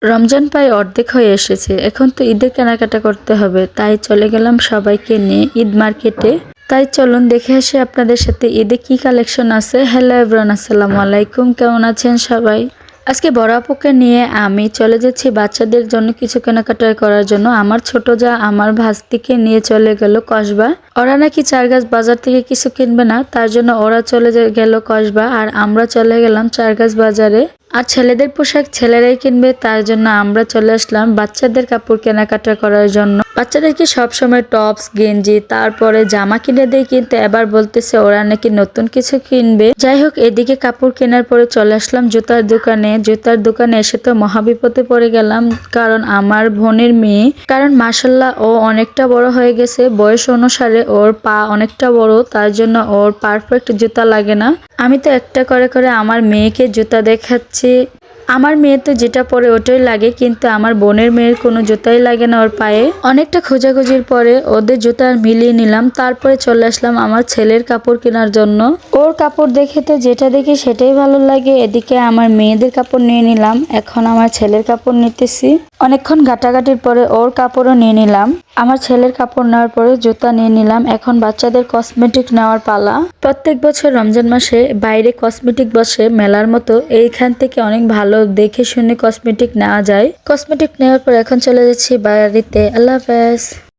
রমজান প্রায় অর্ধেক হয়ে এসেছে। এখন তো ঈদের কেনাকাটা করতে হবে, তাই চলে গেলাম সবাইকে নিয়ে ঈদ মার্কেটে। তাই চলুন দেখে আসি আপনাদের সাথে ঈদে কি কালেকশন আছে। হ্যালো এভরিওয়ান, আসসালামু আলাইকুম, কেমন আছেন সবাই? আজকে বড় আপুকে নিয়ে আমি চলে যাচ্ছি বাচ্চাদের জন্য কিছু কেনাকাটা করার জন্য। আমার ছোট যা আমার ভাস্তিকে নিয়ে চলে গেল কসবা। ওরা নাকি চারগাছ বাজার থেকে কিছু কিনবে না, তার জন্য ওরা চলে গেল কসবা আর আমরা চলে গেলাম চারগাছ বাজারে। আর ছেলেদের পোশাক ছেলেরাই কিনবে, তার জন্য আমরা চলে আসলাম বাচ্চাদের কাপড় কেনাকাটা করার জন্য। বাচ্চাদেরকে সবসময় টপস গেঞ্জি তারপরে জামা কিনে দেয়, কিন্তু এবার বলতেছে ওরা নাকি নতুন কিছু কিনবে। যাই হোক, এদিকে কাপড় কেনার পরে চলে আসলাম জুতার দোকানে। জুতার দোকানে এসে তো মহাবিপদে পড়ে গেলাম, কারণ আমার বোনের মেয়ে, কারণ মাশাল্লাহ ও অনেকটা বড় হয়ে গেছে, বয়স অনুসারে ওর পা অনেকটা বড়, তার জন্য ওর পারফেক্ট জুতা লাগে না। আমি তো একটা করে করে আমার মেয়েকে জুতা দেখাচ্ছি। আমার মেয়ে তো যেটা পরে ওটাই লাগে, কিন্তু আমার বোনের মেয়ের কোনো জুতাই লাগে না ওর পায়ে। অনেকটা খোঁজাখুঁজির পরে ওদের জুতা মিলিয়ে নিলাম, তারপরে চলে আসলাম আমার ছেলের কাপড় কেনার জন্য। ওর কাপড় দেখে তো যেটা দেখি সেটাই ভালো লাগে। এদিকে আমার মেয়েদের কাপড় নিয়ে নিলাম, এখন আমার ছেলের কাপড় নিতেছি। অনেকক্ষণ ঘাটাঘাটির পরে ওর কাপড়ও নিয়ে নিলাম। আমার ছেলের কাপড় নেওয়ার পরে জুতা নিয়ে নিলাম। এখন বাচ্চাদের কসমেটিক নেওয়ার পালা। প্রত্যেক বছর রমজান মাসে বাইরে কসমেটিক বসে মেলার মতো, এইখান থেকে অনেক ভালো দেখে শুনে কসমেটিক নেওয়া যায়। কসমেটিক নেওয়ার পর এখন চলে যাচ্ছি বাড়িতে। আল্লাহ হাফেজ।